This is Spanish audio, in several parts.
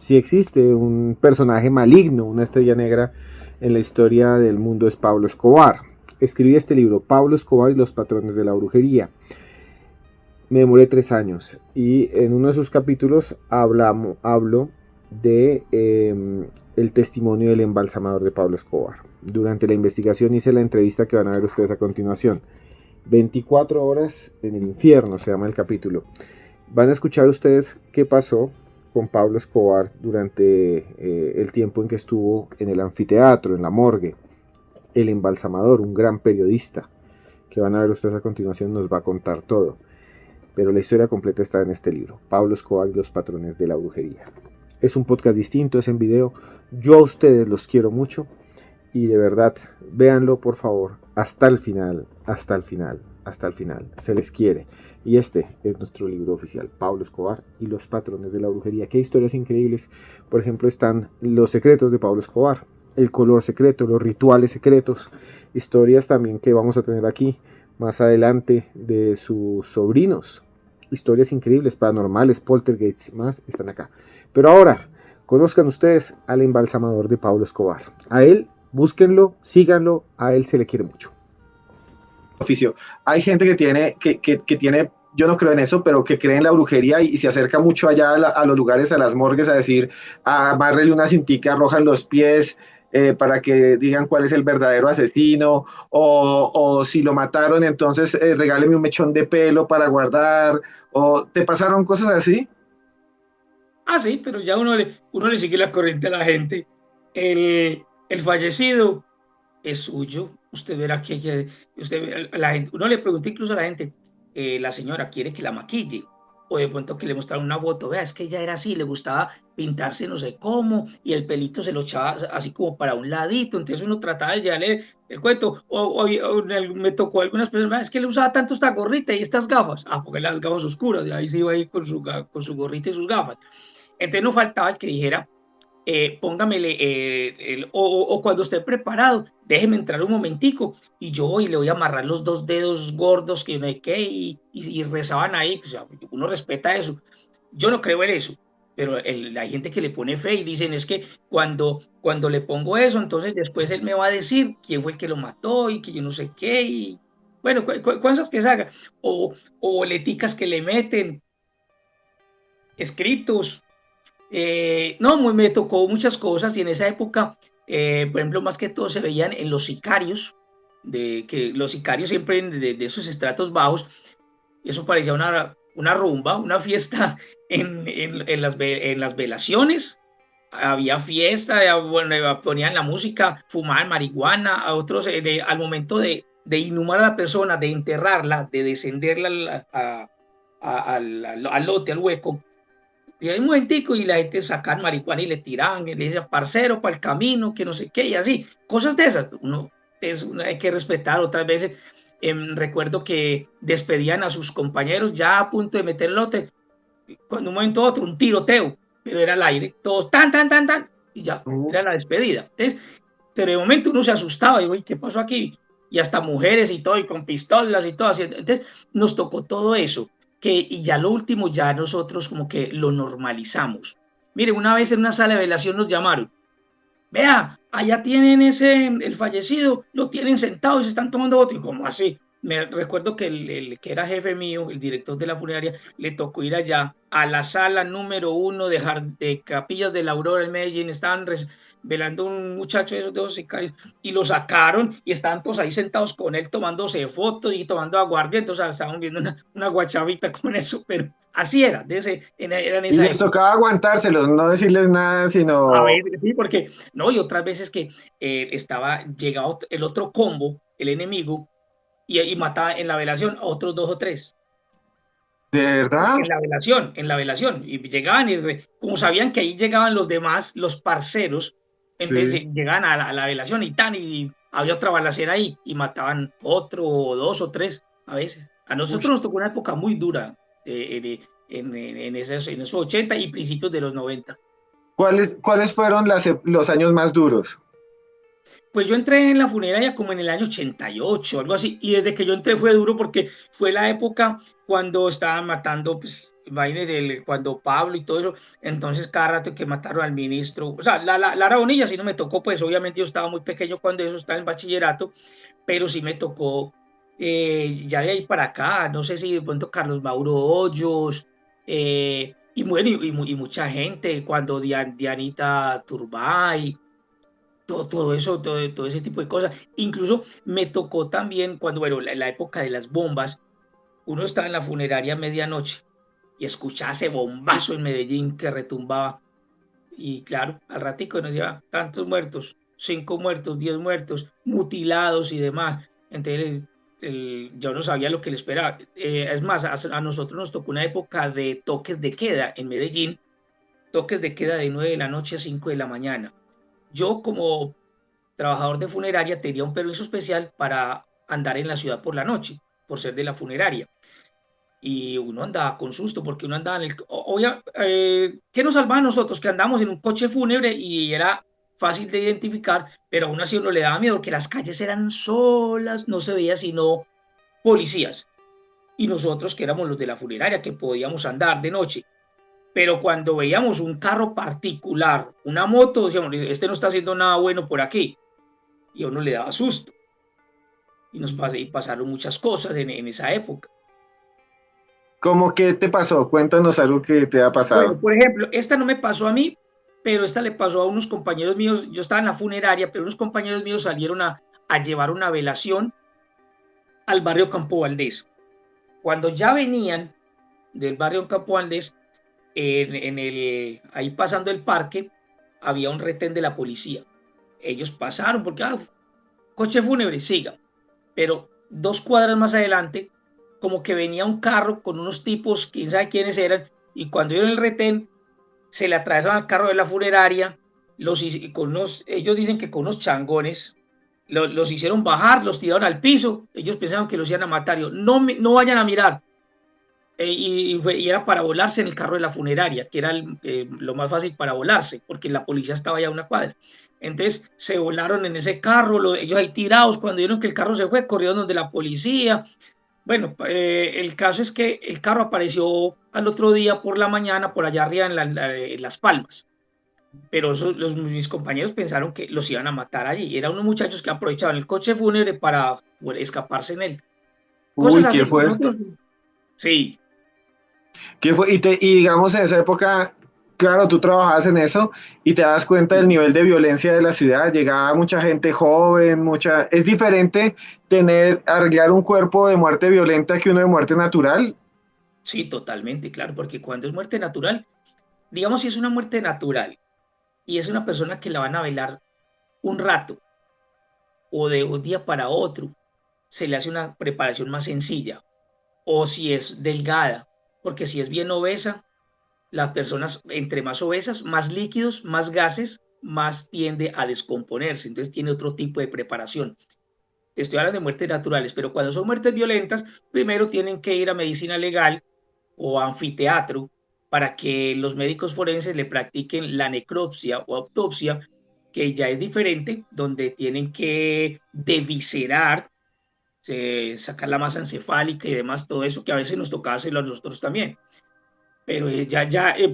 si existe un personaje maligno, una estrella negra en la historia del mundo, es Pablo Escobar. Escribí este libro, Pablo Escobar y los patrones de la brujería. Me demoré 3 años y en uno de sus capítulos hablo de el testimonio del embalsamador de Pablo Escobar. Durante la investigación hice la entrevista que van a ver ustedes a continuación. 24 horas en el infierno se llama el capítulo. Van a escuchar ustedes qué pasó con Pablo Escobar durante el tiempo en que estuvo en el anfiteatro, en la morgue. El embalsamador, un gran periodista, que van a ver ustedes a continuación, nos va a contar todo. Pero la historia completa está en este libro, Pablo Escobar y los patrones de la brujería. Es un podcast distinto, es en video. Yo a ustedes los quiero mucho y de verdad, véanlo por favor hasta el final, hasta el final, hasta el final. Se les quiere. Y este es nuestro libro oficial, Pablo Escobar y los patrones de la brujería. Qué historias increíbles. Por ejemplo, están los secretos de Pablo Escobar, el color secreto, los rituales secretos, historias también que vamos a tener aquí más adelante de sus sobrinos. Historias increíbles, paranormales, poltergeists, más están acá. Pero ahora, conozcan ustedes al embalsamador de Pablo Escobar. A él, búsquenlo, síganlo, a él se le quiere mucho. Oficio. Hay gente que tiene, yo no creo en eso, pero que cree en la brujería y se acerca mucho allá a los lugares, a las morgues, a decir, amárrele una cintica roja en los pies, para que digan cuál es el verdadero asesino, o si lo mataron, entonces regáleme un mechón de pelo para guardar, o ¿te pasaron cosas así? Sí, pero ya uno le sigue la corriente a la gente. El fallecido es suyo. Usted verá que la gente, uno le pregunta incluso a la gente, la señora quiere que la maquille, o de pronto que le mostraron una foto, vea, es que ella era así, le gustaba pintarse no sé cómo, y el pelito se lo echaba así como para un ladito, entonces uno trataba de llevarle el cuento, me tocó algunas personas, es que le usaba tanto esta gorrita y estas gafas, porque las gafas oscuras, y ahí se iba ahí con su gorrita y sus gafas. Entonces no faltaba el que dijera, póngamele, o cuando esté preparado, déjeme entrar un momentico y yo voy y le voy a amarrar los 2 dedos gordos que no hay que, y rezaban ahí, pues, uno respeta eso. Yo no creo en eso, pero hay gente que le pone fe y dicen es que cuando le pongo eso, entonces después él me va a decir quién fue el que lo mató y que yo no sé qué, y bueno, cosas que se haga, o leticas que le meten, escritos. No, me tocó muchas cosas y en esa época, por ejemplo, más que todo se veían en los sicarios, de que los sicarios siempre de esos estratos bajos, eso parecía una rumba, una fiesta en las velaciones. Había fiesta, bueno, ponían la música, fumaban marihuana, a otros al momento de inhumar a la persona, de enterrarla, de descenderla al lote, al hueco, y hay un momentico y la gente sacan marihuana y le tiraban, y le decían parcero para el camino, que no sé qué, y así, cosas de esas. Uno hay que respetar otras veces. Recuerdo que despedían a sus compañeros ya a punto de meter el lote, cuando un momento a otro, un tiroteo, pero era al aire, todos tan, tan, tan, tan, y ya, era la despedida. Entonces, pero de momento uno se asustaba, y digo, ¿qué pasó aquí? Y hasta mujeres y todo, y con pistolas y todo, así. Entonces, nos tocó todo eso, y ya lo último, ya nosotros como que lo normalizamos. Mire, una vez en una sala de velación nos llamaron, vea, allá tienen el fallecido, lo tienen sentado y se están tomando otro. Y como así, me recuerdo que el que era jefe mío, el director de la funeraria, le tocó ir allá a la sala número 1 de Capillas de la Aurora en Medellín. Estaban velando un muchacho de esos sicarios y lo sacaron y estaban todos ahí sentados con él tomándose fotos y tomando aguardiente. Entonces estaban viendo una guachavita con eso, pero así era, era en Y esa les época. tocaba aguantárselos, no decirles nada, A sino... ver, sí, porque no, y otras veces que llegaba el otro combo, el enemigo, y mataba en la velación a otros 2 o 3. ¿De verdad? En la velación, y llegaban, como sabían que ahí llegaban los demás, los parceros, entonces Sí. llegaban a la velación y había otra balacera ahí, y mataban otro, o 2 o 3 a veces. A Uy. nosotros nos tocó una época muy dura, en esos 80 y principios de los 90. ¿Cuáles fueron los años más duros? Pues yo entré en la funeraria como en el año 88, algo así, y desde que yo entré fue duro porque fue la época cuando estaban matando, pues, cuando Pablo y todo eso, entonces cada rato que mataron al ministro, o sea, Lara Bonilla sí no me tocó, pues obviamente yo estaba muy pequeño cuando eso, estaba en bachillerato, pero sí me tocó ya de ahí para acá, no sé si de pronto Carlos Mauro Hoyos, y bueno, y mucha gente, cuando Dianita Turbay, todo eso, todo ese tipo de cosas. Incluso me tocó también cuando, bueno, la época de las bombas, uno estaba en la funeraria a medianoche y escuchaba ese bombazo en Medellín que retumbaba. Y claro, al ratico nos lleva tantos muertos, 5 muertos, 10 muertos, mutilados y demás. Entonces, yo no sabía lo que le esperaba. Es más, a nosotros nos tocó una época de toques de queda en Medellín, toques de queda de 9 de la noche a 5 de la mañana. Yo como trabajador de funeraria tenía un permiso especial para andar en la ciudad por la noche, por ser de la funeraria. Y uno andaba con susto porque uno andaba en el... ¿Qué nos salvaba a nosotros? Que andamos en un coche fúnebre y era fácil de identificar, pero aún así uno le daba miedo porque las calles eran solas, no se veía sino policías. Y nosotros que éramos los de la funeraria, que podíamos andar de noche. Pero cuando veíamos un carro particular, una moto, decíamos, este no está haciendo nada bueno por aquí. Y a uno le daba susto. Y pasaron muchas cosas en esa época. ¿Cómo que te pasó? Cuéntanos algo que te ha Bueno, pasado. por ejemplo, esta no me pasó a mí, pero esta le pasó a unos compañeros míos. Yo estaba en la funeraria, pero unos compañeros míos salieron a llevar una velación al barrio Campo Valdés. Cuando ya venían del barrio Campo Valdés, ahí pasando el parque, había un retén de la policía. Ellos pasaron porque, coche fúnebre, siga. Pero 2 cuadras más adelante, como que venía un carro con unos tipos, quién sabe quiénes eran, y cuando vieron el retén, se le atravesaron al carro de la funeraria, ellos dicen que con unos changones, los hicieron bajar, los tiraron al piso, ellos pensaban que los iban a matar, no vayan a mirar, y era para volarse en el carro de la funeraria, que era lo más fácil para volarse, porque la policía estaba ya a una cuadra. Entonces se volaron en ese carro, ellos ahí tirados, cuando vieron que el carro se fue, corrieron donde la policía. Bueno, el caso es que el carro apareció al otro día por la mañana, por allá arriba en Las Palmas. Pero mis compañeros pensaron que los iban a matar allí. Eran unos muchachos que aprovechaban el coche fúnebre para escaparse en él. Cosas Uy, qué así. fuerte. Sí. ¿Qué fue? Y digamos en esa época, claro, tú trabajabas en eso y te das cuenta del nivel de violencia de la ciudad. Llegaba mucha gente joven, es diferente arreglar un cuerpo de muerte violenta que uno de muerte natural. Sí, totalmente, claro, porque cuando es muerte natural, digamos si es una muerte natural y es una persona que la van a velar un rato o de un día para otro, se le hace una preparación más sencilla. O si es delgada, porque si es bien obesa, las personas entre más obesas, más líquidos, más gases, más tiende a descomponerse. Entonces tiene otro tipo de preparación. Te estoy hablando de muertes naturales, pero cuando son muertes violentas, primero tienen que ir a medicina legal o a anfiteatro para que los médicos forenses le practiquen la necropsia o autopsia, que ya es diferente, donde tienen que deviscerar, sacar la masa encefálica y demás, todo eso que a veces nos toca hacerlo a nosotros también. Pero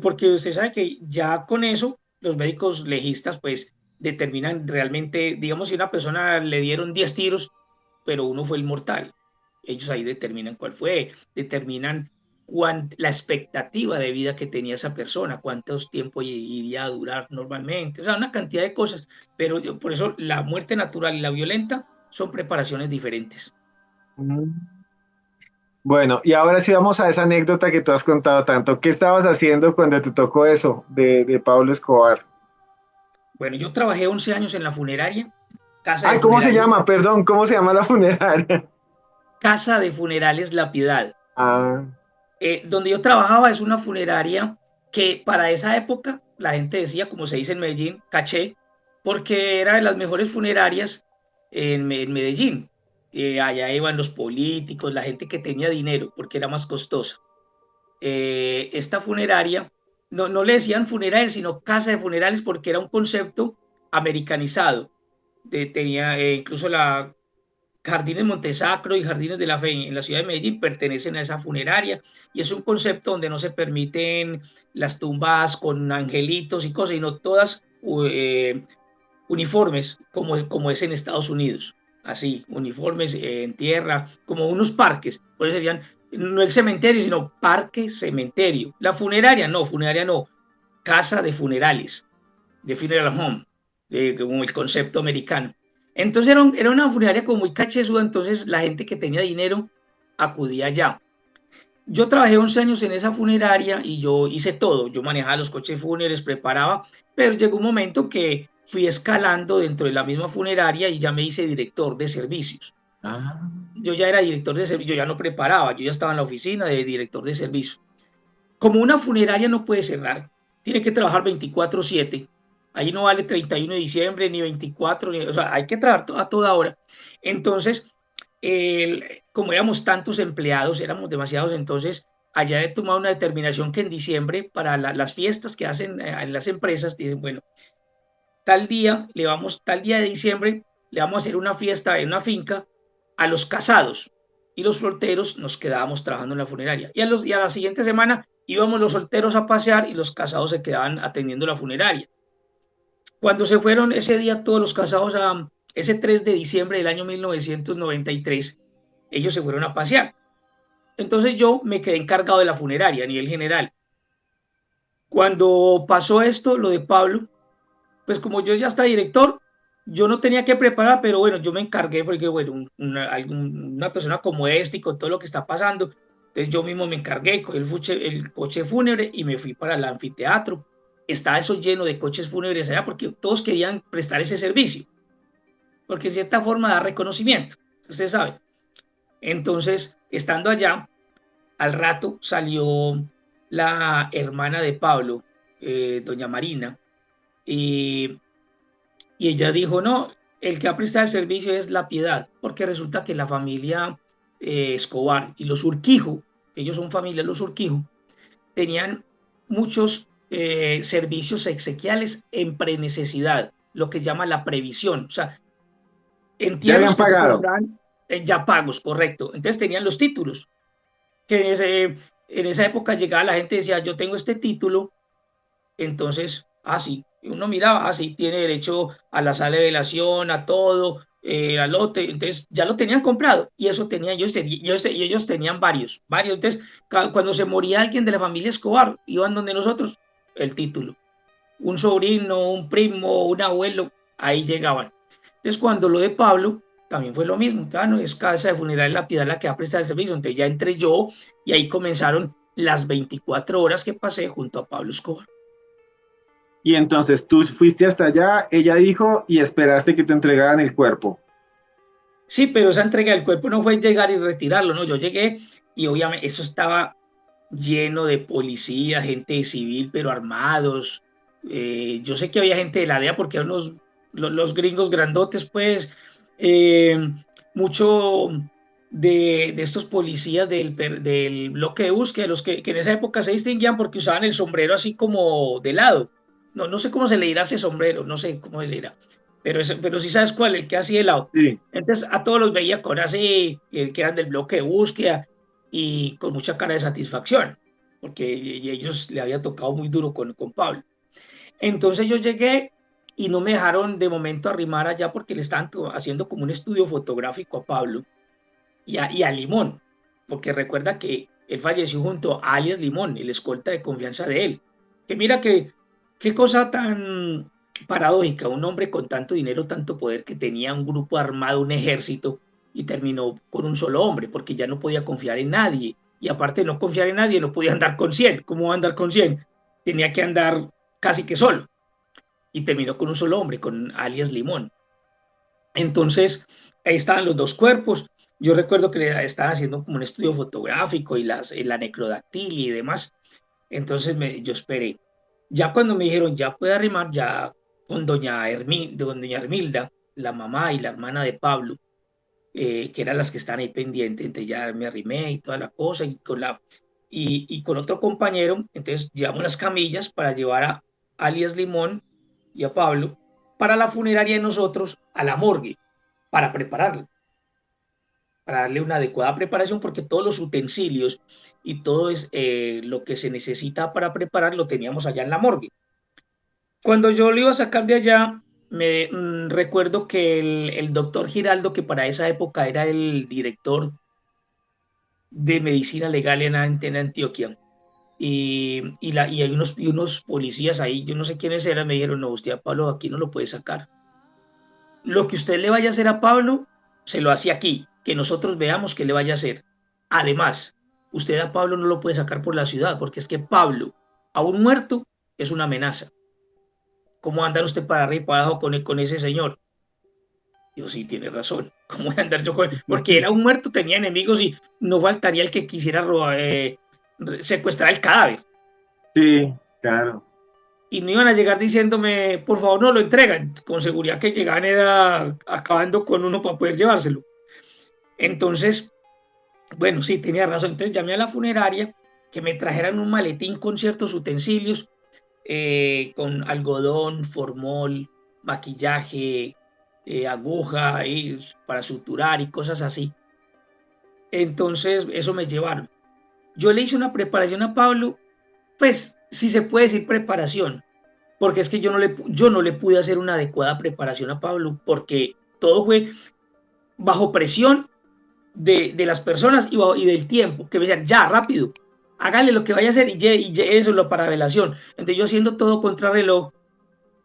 porque usted sabe que ya con eso los médicos legistas pues determinan realmente, digamos, si a una persona le dieron 10 tiros, pero uno fue el mortal. Ellos ahí determinan cuál fue, determinan la expectativa de vida que tenía esa persona, cuántos tiempo iría a durar normalmente, o sea, una cantidad de cosas, pero por eso la muerte natural y la violenta son preparaciones diferentes. Bueno, y ahora sí vamos a esa anécdota que tú has contado tanto. ¿Qué estabas haciendo cuando te tocó eso de Pablo Escobar? Bueno, yo trabajé 11 años en la funeraria, casa de Ay, ¿cómo se funerales, llama? Perdón, ¿cómo se llama la funeraria? casa de funerales La Piedad. Ah, Donde yo trabajaba es una funeraria que para esa época la gente decía, como se dice en Medellín, caché, porque era de las mejores funerarias en Medellín. Allá iban los políticos, la gente que tenía dinero, porque era más costosa. Esta funeraria, no le decían funeraria, sino casa de funerales, porque era un concepto americanizado. tenía incluso la Jardines Montesacro y Jardines de la Fe en la ciudad de Medellín pertenecen a esa funeraria y es un concepto donde no se permiten las tumbas con angelitos y cosas, sino todas uniformes como es en Estados Unidos, así, uniformes en tierra, como unos parques, por eso serían no el cementerio, sino parque cementerio. La funeraria no, casa de funerales, de funeral home, como el concepto americano. Entonces era una funeraria como muy cachezuda, entonces la gente que tenía dinero acudía allá. Yo trabajé 11 años en esa funeraria y yo hice todo. Yo manejaba los coches fúnebres, preparaba, pero llegó un momento que fui escalando dentro de la misma funeraria y ya me hice director de servicios. Ah. Yo ya era director de servicios, yo ya no preparaba, yo ya estaba en la oficina de director de servicios. Como una funeraria no puede cerrar, tiene que trabajar 24/7. Ahí no vale 31 de diciembre ni 24, o sea, hay que trabajar a toda hora. Entonces, como éramos tantos empleados, éramos demasiados, entonces allá he tomado una determinación que en diciembre, para las fiestas que hacen en las empresas, dicen, bueno, tal día de diciembre, le vamos a hacer una fiesta en una finca a los casados y los solteros nos quedábamos trabajando en la funeraria. Y a la siguiente semana íbamos los solteros a pasear y los casados se quedaban atendiendo la funeraria. Cuando se fueron ese día todos los casados, ese 3 de diciembre del año 1993, ellos se fueron a pasear. Entonces yo me quedé encargado de la funeraria a nivel general. Cuando pasó esto, lo de Pablo, pues como yo ya estaba director, yo no tenía que preparar, pero bueno, yo me encargué porque, bueno, una persona como este y con todo lo que está pasando, entonces yo mismo me encargué con el coche fúnebre y me fui para el anfiteatro. Estaba eso lleno de coches fúnebres allá porque todos querían prestar ese servicio, porque en cierta forma da reconocimiento, usted sabe. Entonces, estando allá, al rato salió la hermana de Pablo, doña Marina, y y ella dijo, no, el que ha prestado el servicio es La Piedad, porque resulta que la familia Escobar y los Urquijo, ellos son familia, los Urquijo, tenían muchos servicios exequiales en prenecesidad, lo que llama la previsión, o sea, Ya entierros habían que se pagado. cobran ya pagos, correcto. Entonces tenían los títulos, que en esa época llegaba la gente y decía, yo tengo este título. Entonces, sí, uno miraba, sí, tiene derecho a la sala de velación, a todo, al lote, entonces ya lo tenían comprado y eso tenían, y ellos tenían varios, entonces cuando se moría alguien de la familia Escobar, iban donde nosotros, el título, un sobrino, un primo, un abuelo, ahí llegaban. Entonces cuando lo de Pablo, también fue lo mismo, no es casa de funeral La Piedad la que va a prestar el servicio, entonces ya entré yo y ahí comenzaron las 24 horas que pasé junto a Pablo Escobar. Y entonces tú fuiste hasta allá, ella dijo, y esperaste que te entregaran el cuerpo. Sí, pero esa entrega del cuerpo no fue llegar y retirarlo, no, yo llegué y obviamente eso estaba lleno de policía, gente civil, pero armados. Yo sé que había gente de la DEA porque eran los gringos grandotes, pues, eh, mucho de estos policías del bloque de búsqueda, los que en esa época se distinguían porque usaban el sombrero así como de lado. No sé cómo se le dirá ese sombrero, no sé cómo se le dirá, pero sí sabes cuál, el que así de lado. Sí. Entonces a todos los veía con así, que eran del bloque de búsqueda y con mucha cara de satisfacción, porque ellos le había tocado muy duro con Pablo. Entonces yo llegué y no me dejaron de momento arrimar allá porque le estaban haciendo como un estudio fotográfico a Pablo y a Limón, porque recuerda que él falleció junto a alias Limón, el escolta de confianza de él. Que mira que qué cosa tan paradójica, un hombre con tanto dinero, tanto poder, que tenía un grupo armado, un ejército, y terminó con un solo hombre, porque ya no podía confiar en nadie. Y aparte de no confiar en nadie, no podía andar con 100. ¿Cómo va a andar con 100? Tenía que andar casi que solo. Y terminó con un solo hombre, con alias Limón. Entonces, ahí estaban los dos cuerpos. Yo recuerdo que le estaban haciendo como un estudio fotográfico y la necrodactilia y demás. Entonces yo esperé. Ya cuando me dijeron, ya puede arrimar, ya con doña Hermilda, la mamá y la hermana de Pablo, que eran las que están ahí pendientes, entonces ya me arrimé y toda la cosa, y con otro compañero, entonces llevamos las camillas para llevar a alias Limón y a Pablo, para la funeraria de nosotros a la morgue, para prepararlo, para darle una adecuada preparación, porque todos los utensilios y todo lo que se necesita para preparar lo teníamos allá en la morgue. Cuando yo lo iba a sacar de allá, recuerdo que el doctor Giraldo, que para esa época era el director de medicina legal en Antioquia, y hay unos policías ahí, yo no sé quiénes eran, me dijeron, no, usted a Pablo aquí no lo puede sacar. Lo que usted le vaya a hacer a Pablo, se lo hace aquí, que nosotros veamos que le vaya a hacer. Además, usted a Pablo no lo puede sacar por la ciudad, porque es que Pablo, aún muerto, es una amenaza. ¿Cómo va a andar usted para arriba y para abajo con ese señor? Yo sí, tiene razón. ¿Cómo voy a andar yo con él? Porque era un muerto, tenía enemigos y no faltaría el que quisiera secuestrar el cadáver. Sí, claro. Y no iban a llegar diciéndome, por favor, no lo entregan. Con seguridad que llegaban era acabando con uno para poder llevárselo. Entonces, bueno, sí, tenía razón. Entonces llamé a la funeraria que me trajeran un maletín con ciertos utensilios, con algodón, formol, maquillaje, aguja para suturar y cosas así. Entonces, eso me llevaron. Yo le hice una preparación a Pablo, pues, si se puede decir preparación, porque es que yo no le pude hacer una adecuada preparación a Pablo, porque todo fue bajo presión de las personas y del tiempo, que me decían, ya, rápido, hágale lo que vaya a hacer y eso es lo para velación. Entonces yo haciendo todo contra reloj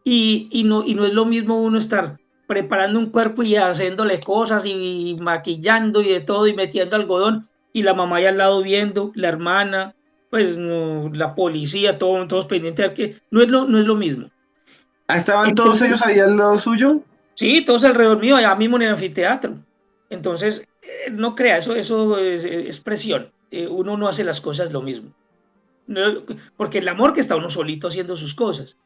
y no es lo mismo uno estar preparando un cuerpo y haciéndole cosas y maquillando y de todo y metiendo algodón y la mamá ahí al lado viendo, la hermana, pues no, la policía, todos pendientes de que no es lo mismo. ¿Estaban todos Entonces, ellos ahí al lado suyo? sí, todos alrededor mío, allá mismo en el anfiteatro. Entonces, no crea, eso es presión. Uno no hace las cosas lo mismo. No, porque el amor que está uno solito haciendo sus cosas.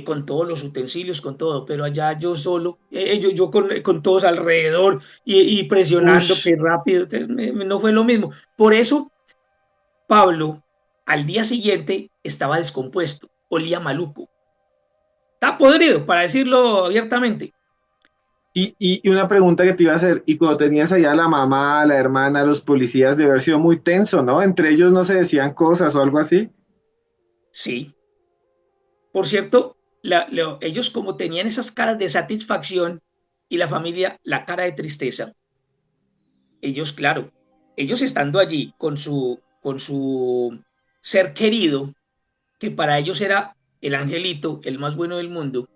Con todos los utensilios, con todo, pero allá yo solo, yo con todos alrededor y presionando Ush. que rápido, no fue lo mismo. Por eso, Pablo, al día siguiente, estaba descompuesto, olía maluco. Está podrido, para decirlo abiertamente. Y una pregunta que te iba a hacer, y cuando tenías allá a la mamá, a la hermana, a los policías, debe haber sido muy tenso, ¿no? Entre ellos no se decían cosas o algo así. Sí. Por cierto, ellos como tenían esas caras de satisfacción y la familia la cara de tristeza, ellos, claro, ellos estando allí con su ser querido, que para ellos era el angelito, el más bueno del mundo,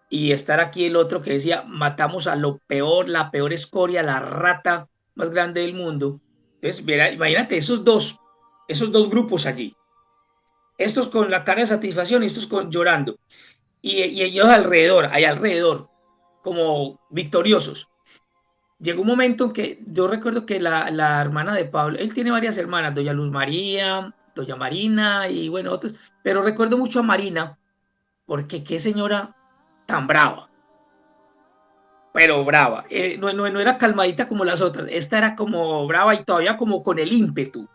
y estar aquí el otro que decía, matamos a lo peor, la peor escoria, la rata más grande del mundo. Entonces, imagínate esos dos grupos allí. Estos con la cara de satisfacción y estos llorando. Y ellos alrededor, como victoriosos. Llegó un momento en que yo recuerdo que la hermana de Pablo, él tiene varias hermanas, doña Luz María, doña Marina y bueno, otros, pero recuerdo mucho a Marina, porque qué señora tan brava, pero brava. No era calmadita como las otras, esta era como brava y todavía como con el ímpetu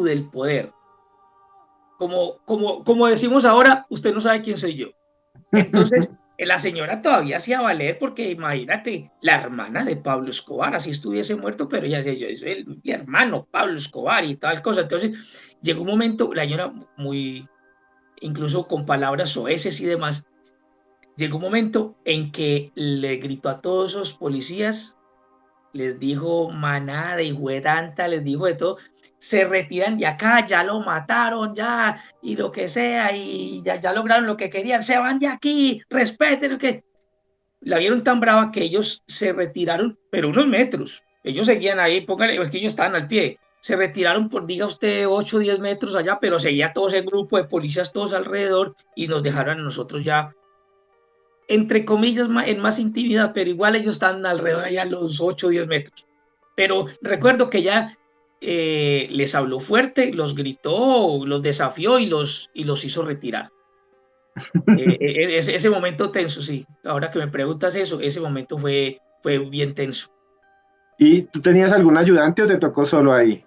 del poder. Como decimos ahora, usted no sabe quién soy yo. Entonces, la señora todavía hacía valer porque imagínate, la hermana de Pablo Escobar, así estuviese muerto, pero ella decía, yo soy mi hermano Pablo Escobar y tal cosa. Entonces, llegó un momento, la señora muy, incluso con palabras soeces y demás, llegó un momento en que le gritó a todos esos policías, les dijo manada de hijuetanta, les dijo de todo, se retiran de acá, ya lo mataron, ya, y lo que sea, y ya lograron lo que querían, se van de aquí, respeten, que la vieron tan brava que ellos se retiraron, pero unos metros, ellos seguían ahí, póngale, es que ellos estaban al pie, se retiraron por, diga usted, 8 o 10 metros allá, pero seguía todo ese grupo de policías todos alrededor, y nos dejaron a nosotros ya entre comillas, en más intimidad, pero igual ellos están alrededor allá a los 8 o 10 metros. Pero recuerdo que ya les habló fuerte, los gritó, los desafió y los hizo retirar. Ese momento tenso, sí. Ahora que me preguntas eso, ese momento fue bien tenso. ¿Y tú tenías algún ayudante o te tocó solo ahí?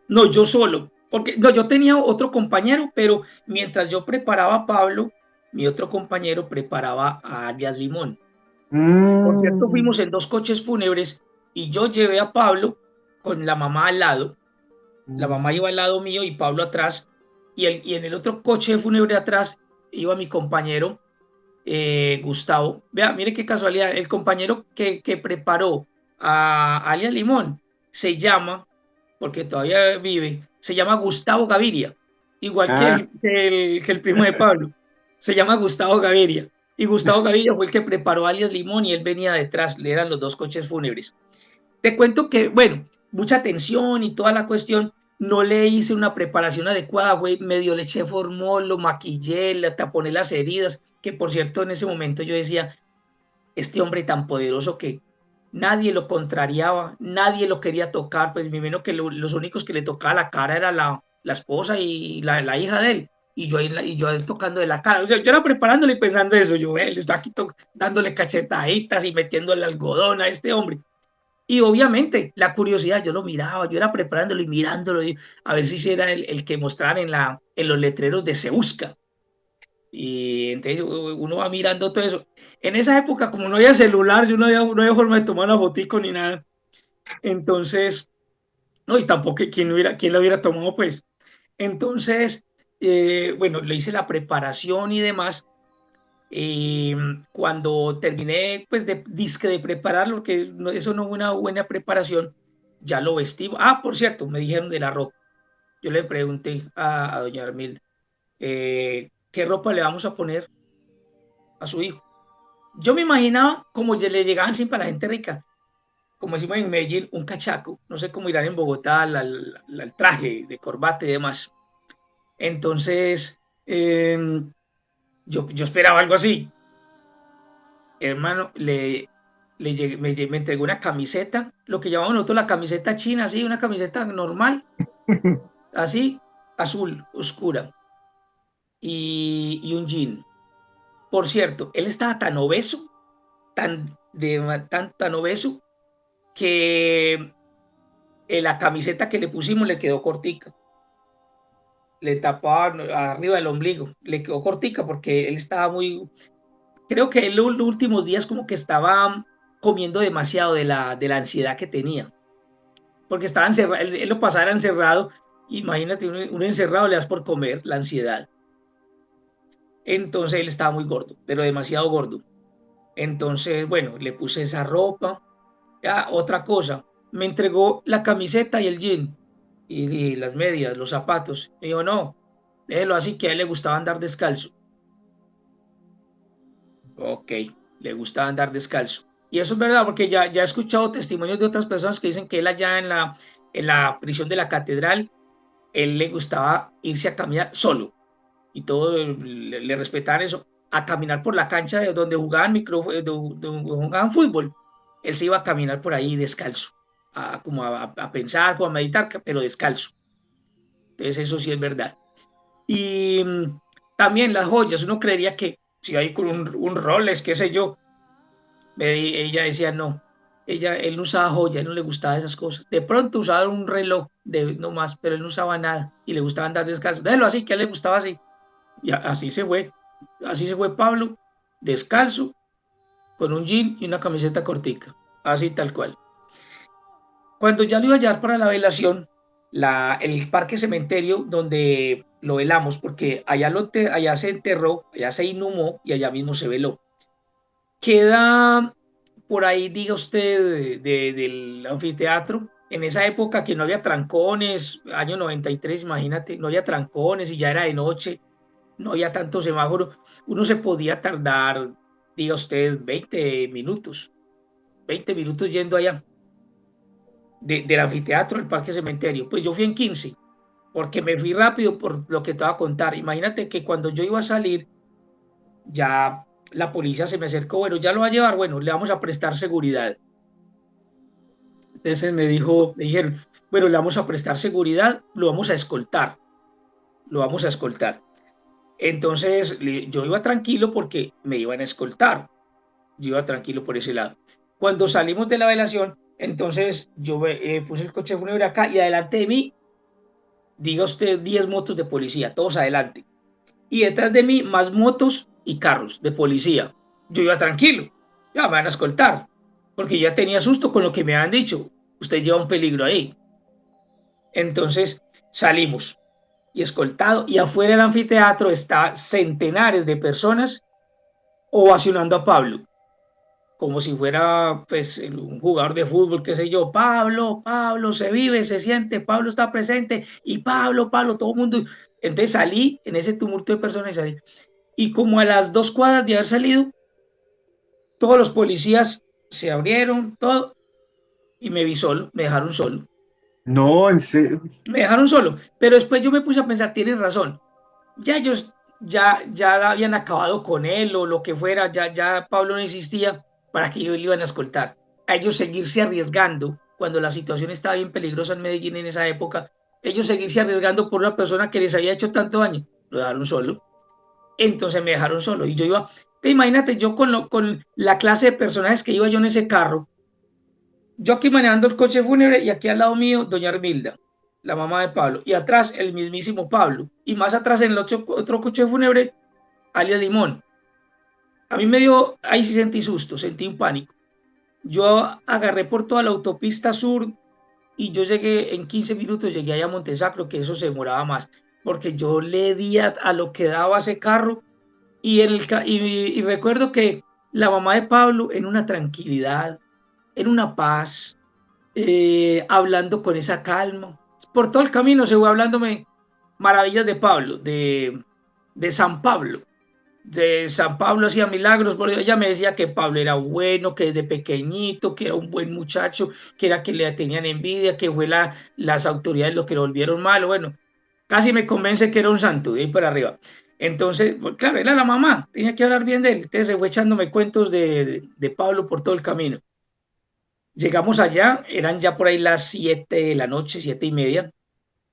No, yo solo, porque no, yo tenía otro compañero, pero mientras yo preparaba a Pablo, mi otro compañero preparaba a alias Limón. Por cierto, Mm. fuimos en 2 coches fúnebres y yo llevé a Pablo con la mamá al lado. La mamá iba al lado mío y Pablo atrás. Y en el otro coche fúnebre atrás iba mi compañero Gustavo. Vea, mire qué casualidad. El compañero que preparó a alias Limón se llama, porque todavía vive, se llama Gustavo Gaviria, igual que Ah, el primo de Pablo. Se llama Gustavo Gaviria. Y Gustavo Gaviria fue el que preparó a alias Limón y él venía detrás, le eran los 2 coches fúnebres. Te cuento que, bueno, mucha tensión y toda la cuestión, no le hice una preparación adecuada, fue medio le eché formol, lo maquillé, le taponé las heridas, que por cierto en ese momento yo decía, este hombre tan poderoso que nadie lo contrariaba, nadie lo quería tocar, pues me imagino que los únicos que le tocaba la cara era la esposa y la hija de él. Y yo tocando de la cara, o sea, yo era preparándole y pensando eso, yo, él está aquí dándole cachetaditas y metiéndole algodón a este hombre. Y obviamente la curiosidad, yo lo miraba, yo era preparándolo y mirándolo a ver si era el que mostraran en los letreros de Se Busca. Y entonces uno va mirando todo eso. En esa época, como no había celular, yo no había forma de tomar una fotico ni nada. Entonces, no, y tampoco quién lo hubiera tomado, pues. Entonces, bueno, le hice la preparación y demás. Y cuando terminé, pues, disque de prepararlo, que eso no fue una buena preparación, ya lo vestí. Ah, por cierto, me dijeron de la ropa. Yo le pregunté a doña Armilda, ¿qué ropa le vamos a poner a su hijo? Yo me imaginaba como ya le llegaban siempre a la gente rica, como decimos en Medellín, un cachaco. No sé cómo irán en Bogotá, el traje de corbata y demás. Entonces, yo esperaba algo así. Hermano, me entregó una camiseta, lo que llamamos nosotros la camiseta china, así, una camiseta normal, así, azul, oscura, y un jean. Por cierto, él estaba tan obeso, tan obeso, que la camiseta que le pusimos le quedó cortica. Le tapaba arriba del ombligo, le quedó cortica porque él estaba muy, creo que en los últimos días como que estaba comiendo demasiado de la ansiedad que tenía. Porque estaba encerrado, él lo pasaba encerrado, imagínate, uno encerrado le das por comer, la ansiedad. Entonces él estaba muy gordo, pero demasiado gordo. Entonces, bueno, le puse esa ropa. Ah, otra cosa, me entregó la camiseta y el jean y las medias, los zapatos. Me dijo, no, déjelo así, que a él le gustaba andar descalzo. Ok, le gustaba andar descalzo. Y eso es verdad, porque ya he escuchado testimonios de otras personas que dicen que él allá en la prisión de la catedral, él le gustaba irse a caminar solo y todo le respetaban eso, a caminar por la cancha de donde jugaban, donde jugaban fútbol. Él se iba a caminar por ahí descalzo, como a pensar, como a meditar, pero descalzo. Entonces eso sí es verdad. Y también las joyas, uno creería que si hay con un Rolex, qué sé yo, ella decía no, él no usaba joyas, él no le gustaba esas cosas. De pronto usaba un reloj no más, pero él no usaba nada y le gustaba andar descalzo. Déjelo así, que a él le gustaba así. Y así se fue Pablo, descalzo, con un jean y una camiseta cortica, así tal cual. Cuando ya lo iba a llevar para la velación, el parque cementerio donde lo velamos, porque allá se enterró, allá se inhumó y allá mismo se veló. Queda por ahí, diga usted, del anfiteatro, en esa época que no había trancones, año 93, imagínate, no había trancones y ya era de noche, no había tanto semáforo, uno se podía tardar, diga usted, 20 minutos yendo allá, del anfiteatro al parque cementerio. Pues yo fui en 15, porque me fui rápido por lo que te voy a contar. Imagínate que cuando yo iba a salir, ya la policía se me acercó, bueno, ya lo va a llevar, bueno, le vamos a prestar seguridad. Entonces me dijeron, bueno, le vamos a prestar seguridad, lo vamos a escoltar, lo vamos a escoltar. Entonces yo iba tranquilo porque me iban a escoltar, yo iba tranquilo por ese lado. Cuando salimos de la velación, entonces yo puse el coche fúnebre acá y adelante de mí, diga usted, 10 motos de policía, todos adelante. y detrás de mí más motos y carros de policía. Yo iba tranquilo, ya me van a escoltar, porque ya tenía susto con lo que me habían dicho, usted lleva un peligro ahí. Entonces salimos y escoltado, y afuera del anfiteatro está centenares de personas ovacionando a Pablo, como si fuera pues un jugador de fútbol, qué sé yo, Pablo, Pablo, se vive, se siente, Pablo está presente, y Pablo, Pablo, todo el mundo. Entonces salí en ese tumulto de personas y salí. Y como a las 2 cuadras de haber salido, todos los policías se abrieron, todo, y me vi solo, me dejaron solo. No, en serio. Me dejaron solo, pero después yo me puse a pensar, tienes razón, ya ellos ya habían acabado con él o lo que fuera, ya Pablo no existía, para que ellos le iban a escoltar. A ellos seguirse arriesgando cuando la situación estaba bien peligrosa en Medellín en esa época, ellos seguirse arriesgando por una persona que les había hecho tanto daño, lo dejaron solo. Entonces me dejaron solo y yo iba, te imagínate yo con la clase de personajes que iba yo en ese carro, yo aquí manejando el coche fúnebre y aquí al lado mío doña Armilda, la mamá de Pablo, y atrás el mismísimo Pablo, y más atrás en el otro coche fúnebre, alias Limón. A mí me dio, ahí sí sentí susto, sentí un pánico. Yo agarré por toda la autopista sur y yo llegué en 15 minutos, llegué allá a Montesacro, que eso se demoraba más, porque yo le di a lo que daba ese carro y recuerdo que la mamá de Pablo en una tranquilidad, en una paz, hablando con esa calma. Por todo el camino se fue hablándome maravillas de Pablo, de San Pablo. De San Pablo hacía milagros, porque ella me decía que Pablo era bueno, que desde pequeñito, que era un buen muchacho, que era que le tenían envidia, que fue las autoridades lo que lo volvieron malo. Bueno, casi me convence que era un santo, de ahí para arriba. Entonces, pues, claro, era la mamá, tenía que hablar bien de él. Entonces se fue echándome cuentos de Pablo por todo el camino. Llegamos allá, eran ya por ahí las 7 de la noche, 7:30,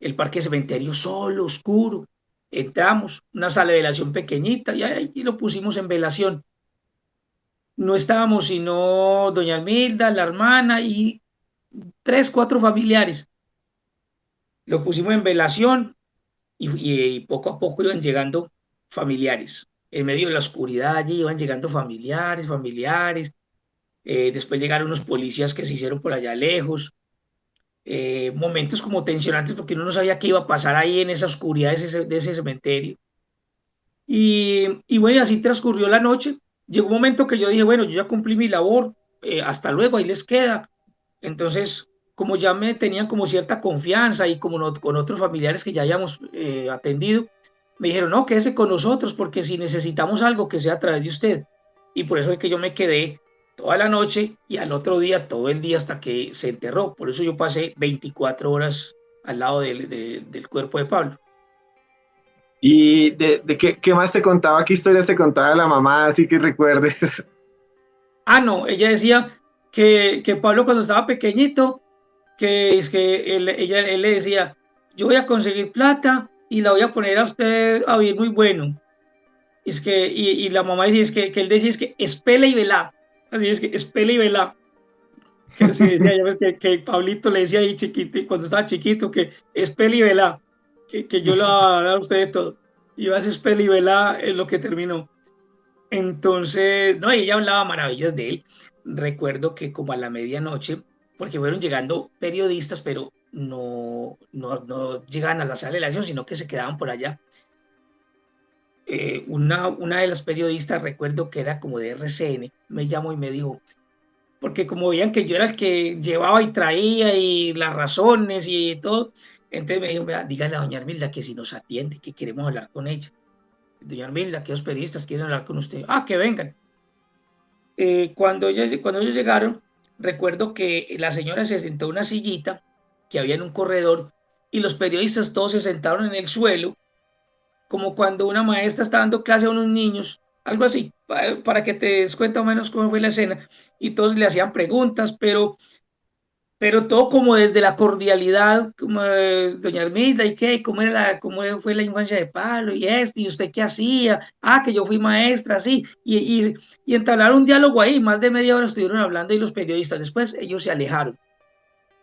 el parque cementerio solo, oscuro. Entramos, una sala de velación pequeñita y ahí lo pusimos en velación. No estábamos sino doña Almilda, la hermana y 3, 4 familiares. Lo pusimos en velación y poco a poco iban llegando familiares. En medio de la oscuridad allí iban llegando familiares. Después llegaron unos policías que se hicieron por allá lejos. Momentos como tensionantes porque uno no sabía qué iba a pasar ahí en esa oscuridad de ese cementerio. Y bueno, así transcurrió la noche. Llegó un momento que yo dije, bueno, yo ya cumplí mi labor, hasta luego, ahí les queda. Entonces, como ya me tenían como cierta confianza y como con otros familiares que ya habíamos atendido, me dijeron, no, quédese con nosotros porque si necesitamos algo que sea a través de usted. Y por eso es que yo me quedé toda la noche y al otro día, todo el día hasta que se enterró. Por eso yo pasé 24 horas al lado del cuerpo de Pablo. ¿Y qué más te contaba? ¿Qué historias te contaba la mamá? Así que recuerdes. Ah, no, ella decía que Pablo cuando estaba pequeñito, que es que él le decía, yo voy a conseguir plata y la voy a poner a usted a vivir muy bueno. Es que, y la mamá decía, que él decía, es que espela y velá. Así es que espela y velá. Que sí, decía, ya ves que Pablito le decía ahí chiquito, cuando estaba chiquito, que espela y velá, que yo le voy a dar a usted de todo. Y va a ser espela y velá en lo que terminó. Entonces, no, ella hablaba maravillas de él. Recuerdo que como a la medianoche, porque fueron llegando periodistas, pero no llegaban a la sala de la acción, sino que se quedaban por allá. Una de las periodistas, recuerdo que era como de RCN, me llamó y me dijo, porque como veían que yo era el que llevaba y traía y las razones y todo, entonces me dijo, vea, dígale a doña Armilda que si nos atiende, que queremos hablar con ella. Doña Armilda, que los periodistas quieren hablar con usted. Ah, que vengan. Cuando ellos llegaron, recuerdo que la señora se sentó en una sillita que había en un corredor y los periodistas todos se sentaron en el suelo, como cuando una maestra está dando clase a unos niños, algo así, para que te des cuenta o menos cómo fue la escena, y todos le hacían preguntas, pero todo como desde la cordialidad, como doña Armida, ¿y qué? ¿Cómo fue la infancia de Pablo? ¿Y esto? ¿Y usted qué hacía? Ah, que yo fui maestra, sí. Y entablaron un diálogo ahí, más de media hora estuvieron hablando y los periodistas, después ellos se alejaron,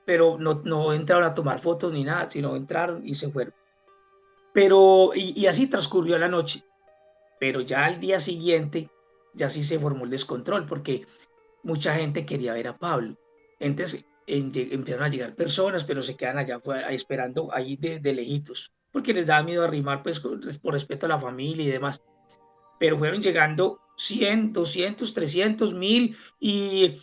pero no entraron a tomar fotos ni nada, sino entraron y se fueron. Pero, y así transcurrió la noche. Pero ya al día siguiente, ya sí se formó el descontrol, porque mucha gente quería ver a Pablo. Entonces empezaron a llegar personas, pero se quedan allá esperando ahí de lejitos, porque les da miedo arrimar, pues por respeto a la familia y demás. Pero fueron llegando 100, 200, 300, 1000 y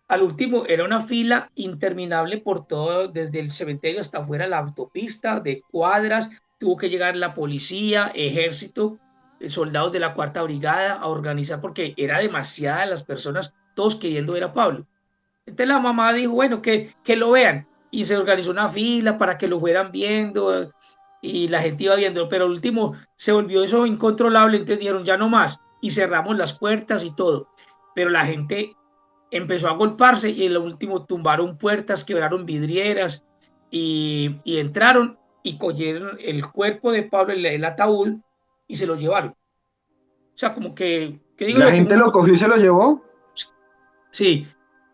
al último era una fila interminable por todo, desde el cementerio hasta afuera, la autopista, de cuadras, tuvo que llegar la policía, ejército, soldados de la Cuarta Brigada a organizar porque era demasiada las personas, todos queriendo ver a Pablo. Entonces la mamá dijo, bueno, que lo vean. Y se organizó una fila para que lo fueran viendo y la gente iba viendo. Pero al último se volvió eso incontrolable, entonces dijeron, ya no más. Y cerramos las puertas y todo. Pero la gente empezó a golparse y en lo último tumbaron puertas, quebraron vidrieras y entraron y cogieron el cuerpo de Pablo, el ataúd, y se lo llevaron. O sea, como que, ¿qué digo ¿La yo? gente lo cogió y se lo llevó? Sí,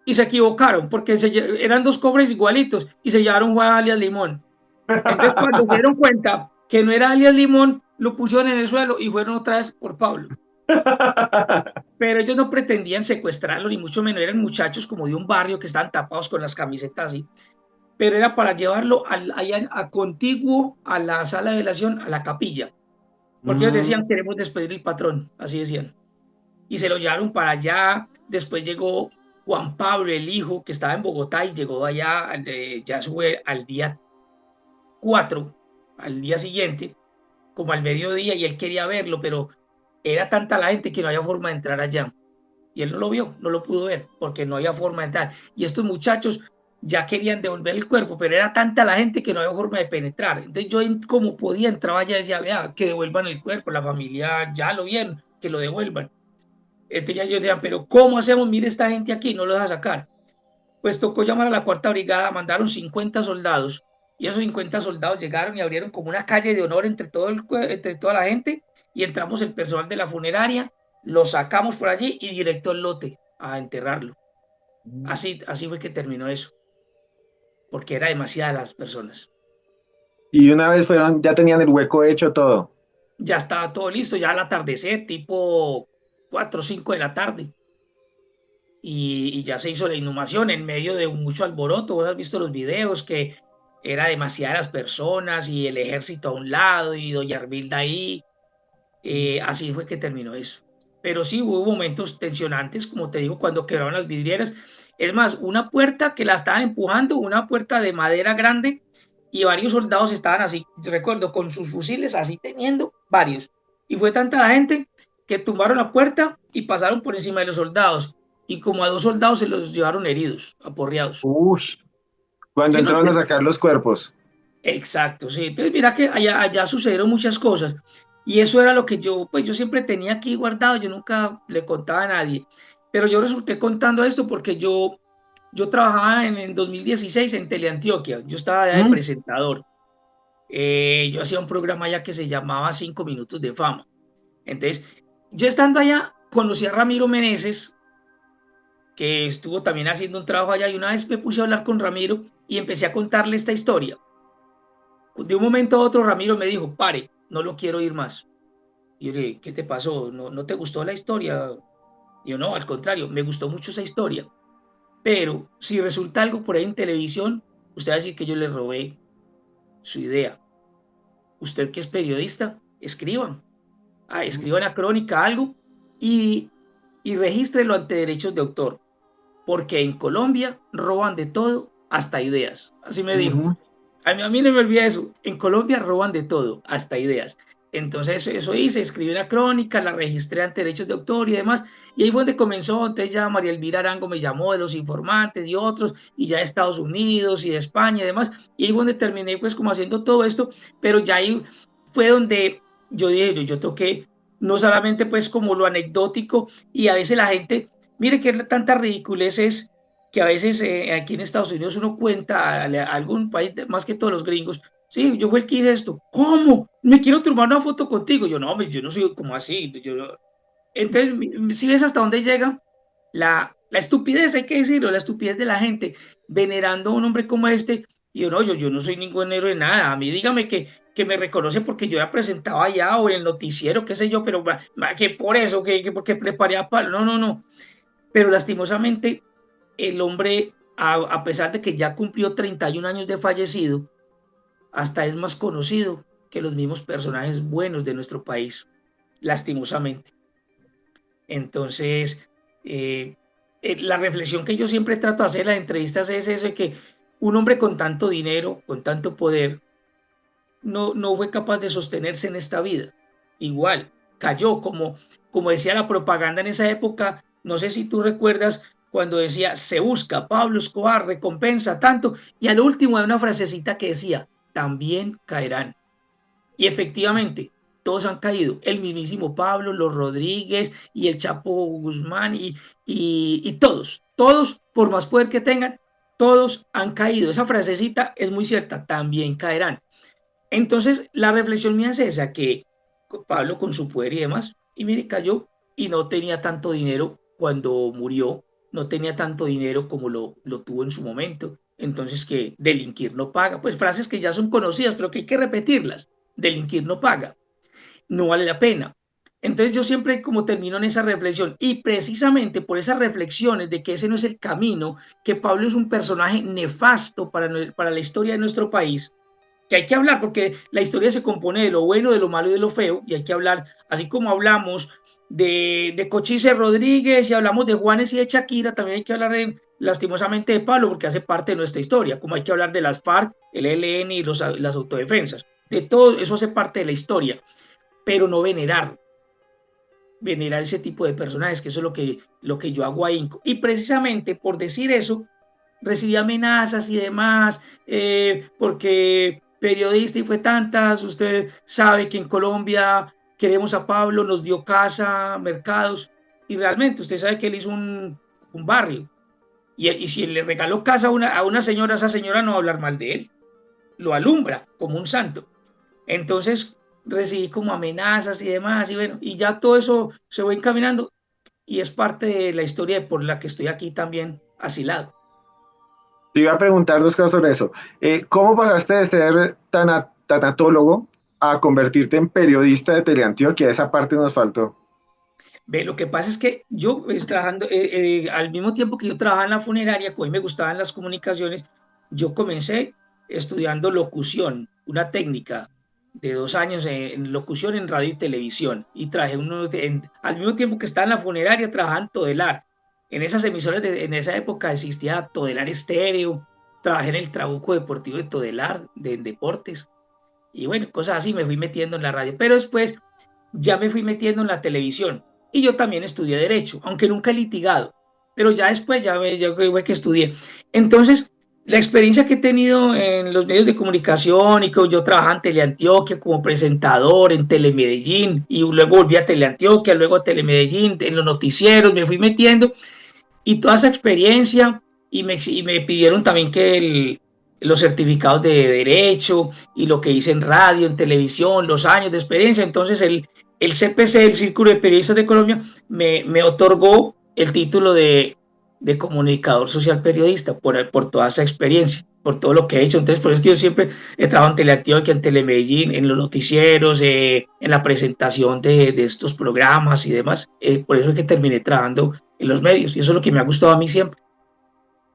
y se equivocaron porque eran dos cofres igualitos y se llevaron Juan alias Limón. Entonces, cuando se dieron cuenta que no era alias Limón, lo pusieron en el suelo y fueron otra vez por Pablo. Pero ellos no pretendían secuestrarlo, ni mucho menos. Eran muchachos como de un barrio que estaban tapados con las camisetas así. Pero era para llevarlo allá a contiguo a la sala de velación, a la capilla. Porque ellos decían, queremos despedir el patrón, así decían. Y se lo llevaron para allá. Después llegó Juan Pablo, el hijo, que estaba en Bogotá y llegó allá, ya fue al día 4, al día siguiente, como al mediodía, y él quería verlo, pero era tanta la gente que no había forma de entrar allá. Y él no lo vio, no lo pudo ver, porque no había forma de entrar. Y estos muchachos ya querían devolver el cuerpo, pero era tanta la gente que no había forma de penetrar. Entonces yo, como podía, entraba allá y decía, vea, que devuelvan el cuerpo, la familia ya lo vieron, que lo devuelvan. Entonces ya ellos decían, pero ¿cómo hacemos? Mire esta gente aquí, no lo deja sacar. Pues tocó llamar a la Cuarta Brigada, mandaron 50 soldados, y esos 50 soldados llegaron y abrieron como una calle de honor entre toda la gente, y entramos el personal de la funeraria, lo sacamos por allí y directo al lote a enterrarlo. Así fue que terminó eso, porque era demasiadas las personas. Y una vez fueron, ya tenían el hueco hecho todo. Ya estaba todo listo, ya al atardecer, tipo 4 o 5 de la tarde. Y ya se hizo la inhumación en medio de mucho alboroto. Vos has visto los videos que era demasiadas personas y el ejército a un lado y doña Arbilda ahí. Así fue que terminó eso. Pero sí hubo momentos tensionantes, como te digo, cuando quebraron las vidrieras. Es más, una puerta que la estaban empujando, una puerta de madera grande, y varios soldados estaban así, recuerdo, con sus fusiles así teniendo varios. Y fue tanta la gente que tumbaron la puerta y pasaron por encima de los soldados. Y como a 2 soldados se los llevaron heridos, aporreados. Uy, cuando Sí, no, entraron a sacar los cuerpos. exacto, sí. Entonces, mira que allá sucedieron muchas cosas. Y eso era lo que yo siempre tenía aquí guardado, yo nunca le contaba a nadie. Pero yo resulté contando esto porque yo trabajaba en 2016 en Teleantioquia, yo estaba allá de presentador. Yo hacía un programa allá que se llamaba 5 minutos de fama. Entonces, yo estando allá, conocí a Ramiro Meneses, que estuvo también haciendo un trabajo allá, y una vez me puse a hablar con Ramiro y empecé a contarle esta historia. De un momento a otro, Ramiro me dijo, pare, no lo quiero oír más. Y yo le dije, ¿qué te pasó? ¿No te gustó la historia? Y yo, no, al contrario, me gustó mucho esa historia. Pero si resulta algo por ahí en televisión, usted va a decir que yo le robé su idea. Usted que es periodista, escriban. Escriban a Crónica algo y, y regístrelo ante derechos de autor. Porque en Colombia roban de todo, hasta ideas. Así me dijo. A mí no me olvida eso. En Colombia roban de todo, hasta ideas. Entonces eso hice, escribí una crónica, la registré ante derechos de autor y demás. Y ahí fue donde comenzó. Entonces ya María Elvira Arango me llamó de Los Informantes y otros, y ya de Estados Unidos y de España y demás. Y ahí fue donde terminé pues como haciendo todo esto. Pero ya ahí fue donde yo dije, yo toqué no solamente pues como lo anecdótico, y a veces la gente, mire que tanta ridiculez es que a veces aquí en Estados Unidos uno cuenta a algún país, más que todos los gringos, sí, yo fui el que hice esto. ¿Cómo? Me quiero tomar una foto contigo. Yo no, yo no soy como así. Entonces, si ves hasta dónde llega la estupidez, hay que decirlo, la estupidez de la gente venerando a un hombre como este. Y yo no, yo no soy ningún héroe de nada. A mí dígame que que me reconoce porque yo ya presentaba allá o en el noticiero, qué sé yo, pero que por eso, que porque preparé a Pablo, no. Pero lastimosamente el hombre, a pesar de que ya cumplió 31 años de fallecido, hasta es más conocido que los mismos personajes buenos de nuestro país, lastimosamente. Entonces, la reflexión que yo siempre trato de hacer en las entrevistas es eso, de que un hombre con tanto dinero, con tanto poder, no fue capaz de sostenerse en esta vida. Igual, cayó, como decía la propaganda en esa época, no sé si tú recuerdas cuando decía, se busca Pablo Escobar, recompensa tanto, y al último hay una frasecita que decía, también caerán. Y efectivamente, todos han caído. El mismísimo Pablo, los Rodríguez y el Chapo Guzmán y todos, por más poder que tengan, todos han caído. Esa frasecita es muy cierta, también caerán. Entonces, la reflexión mía es esa, que Pablo con su poder y demás, y mire, cayó y no tenía tanto dinero cuando murió, no tenía tanto dinero como lo tuvo en su momento. Entonces, que delinquir no paga. Pues frases que ya son conocidas, pero que hay que repetirlas. Delinquir no paga, no vale la pena. Entonces yo siempre como termino en esa reflexión y precisamente por esas reflexiones de que ese no es el camino, que Pablo es un personaje nefasto para la historia de nuestro país, que hay que hablar porque la historia se compone de lo bueno, de lo malo y de lo feo, y hay que hablar, así como hablamos de Cochise Rodríguez y hablamos de Juanes y de Shakira, también hay que hablar lastimosamente de Pablo porque hace parte de nuestra historia, como hay que hablar de las FARC, el ELN y las autodefensas. De todo eso hace parte de la historia, pero no venerar ese tipo de personajes, que eso es lo que yo hago ahí. Y precisamente por decir eso, recibí amenazas y demás, porque periodista y fue tantas, usted sabe que en Colombia queremos a Pablo, nos dio casa, mercados, y realmente usted sabe que él hizo un barrio, y si le regaló casa a una señora, esa señora no va a hablar mal de él, lo alumbra como un santo. Entonces recibí como amenazas y demás, y bueno, y ya todo eso se fue encaminando y es parte de la historia por la que estoy aquí también asilado. Te iba a preguntar dos cosas sobre eso. ¿Cómo pasaste de ser tanatólogo a convertirte en periodista de Teleantioquia? Esa parte nos faltó. Ve, lo que pasa es que yo trabajando, al mismo tiempo que yo trabajaba en la funeraria, como a mí me gustaban las comunicaciones, yo comencé estudiando locución, una técnica de 2 años en locución en radio y televisión. Y trabajé al mismo tiempo que estaba en la funeraria, trabajaba en Todelar. En esas emisoras, en esa época existía Todelar Estéreo, trabajé en el Trabuco Deportivo de Todelar, de deportes. Y bueno, cosas así me fui metiendo en la radio. Pero después ya me fui metiendo en la televisión. Y yo también estudié Derecho, aunque nunca he litigado, pero ya después ya fue que estudié. Entonces, la experiencia que he tenido en los medios de comunicación y que yo trabajaba en Teleantioquia como presentador en Telemedellín y luego volví a Teleantioquia, luego a Telemedellín, en los noticieros, me fui metiendo y toda esa experiencia y me pidieron también que los certificados de derecho y lo que hice en radio, en televisión, los años de experiencia. Entonces el CPC, el Círculo de Periodistas de Colombia, me otorgó el título de comunicador social periodista por toda esa experiencia, por todo lo que he hecho. Entonces, por eso es que yo siempre he trabajado en Teleantioquia, en Telemedellín, en los noticieros, en la presentación de estos programas y demás. Por eso es que terminé trabajando en los medios y eso es lo que me ha gustado a mí siempre.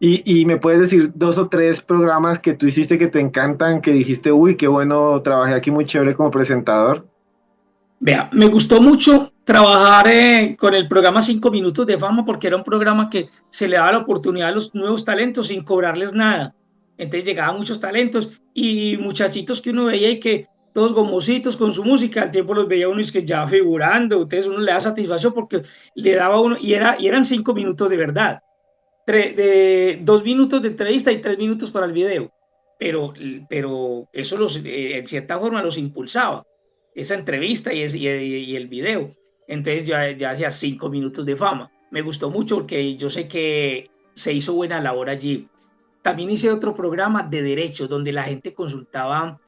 Y me puedes decir dos o tres programas que tú hiciste que te encantan, que dijiste, uy, qué bueno, trabajé aquí muy chévere como presentador. Vea, me gustó mucho trabajar con el programa 5 Minutos de Fama porque era un programa que se le daba la oportunidad a los nuevos talentos sin cobrarles nada. Entonces llegaban muchos talentos y muchachitos que uno veía y que todos gomositos con su música, al tiempo los veía uno y es que ya figurando, entonces uno le da satisfacción porque le daba uno, y eran 5 minutos de verdad, de 2 minutos de entrevista y 3 minutos para el video, pero eso en cierta forma los impulsaba, esa entrevista y el video. Entonces ya hacía 5 minutos de fama. Me gustó mucho porque yo sé que se hizo buena labor allí. También hice otro programa de derechos donde la gente consultaba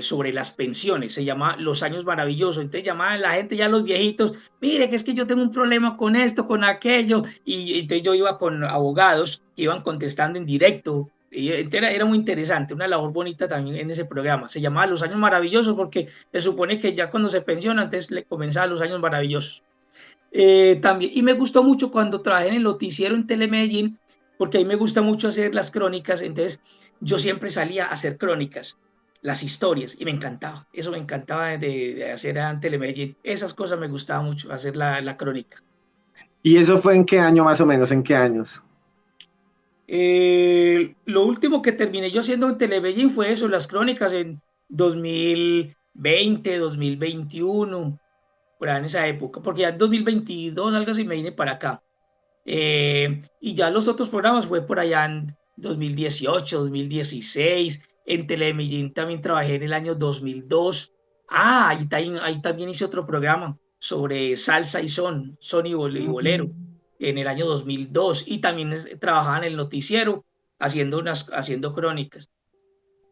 sobre las pensiones, se llama Los Años Maravillosos. Entonces llamaban la gente, ya los viejitos, mire que es que yo tengo un problema con esto, con aquello, y entonces yo iba con abogados que iban contestando en directo Y era muy interesante, una labor bonita también en ese programa. Se llamaba Los Años Maravillosos porque se supone que ya cuando se pensiona, antes le comenzaban Los Años Maravillosos. También, y me gustó mucho cuando trabajé en el noticiero en Telemedellín, porque a mí me gusta mucho hacer las crónicas, entonces yo siempre salía a hacer crónicas, las historias, y me encantaba, eso me encantaba de hacer en Telemedellín, esas cosas me gustaba mucho, hacer la crónica. ¿Y eso fue en qué año más o menos? ¿En qué años? Lo último que terminé yo haciendo en Telemedellín fue eso, las crónicas en 2020, 2021, por ahí en esa época, porque ya en 2022 algo así me vine para acá. Y ya los otros programas fue por allá en 2018, 2016. En Telemedellín también trabajé en el año 2002. Ahí también hice otro programa sobre salsa y son y bolero, en el año 2002. Y también trabajaba en el noticiero haciendo crónicas.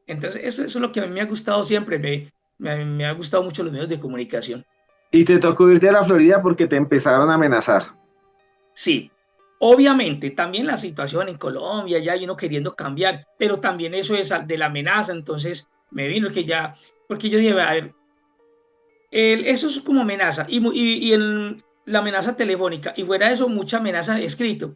Entonces, eso es lo que a mí me ha gustado siempre. Me ha gustado mucho los medios de comunicación. Y te tocó irte a la Florida porque te empezaron a amenazar. Sí, obviamente también la situación en Colombia, ya hay uno queriendo cambiar, pero también eso es de la amenaza, entonces me vino que ya, porque yo dije, a ver, eso es como amenaza, y la amenaza telefónica, y fuera de eso, mucha amenaza escrito.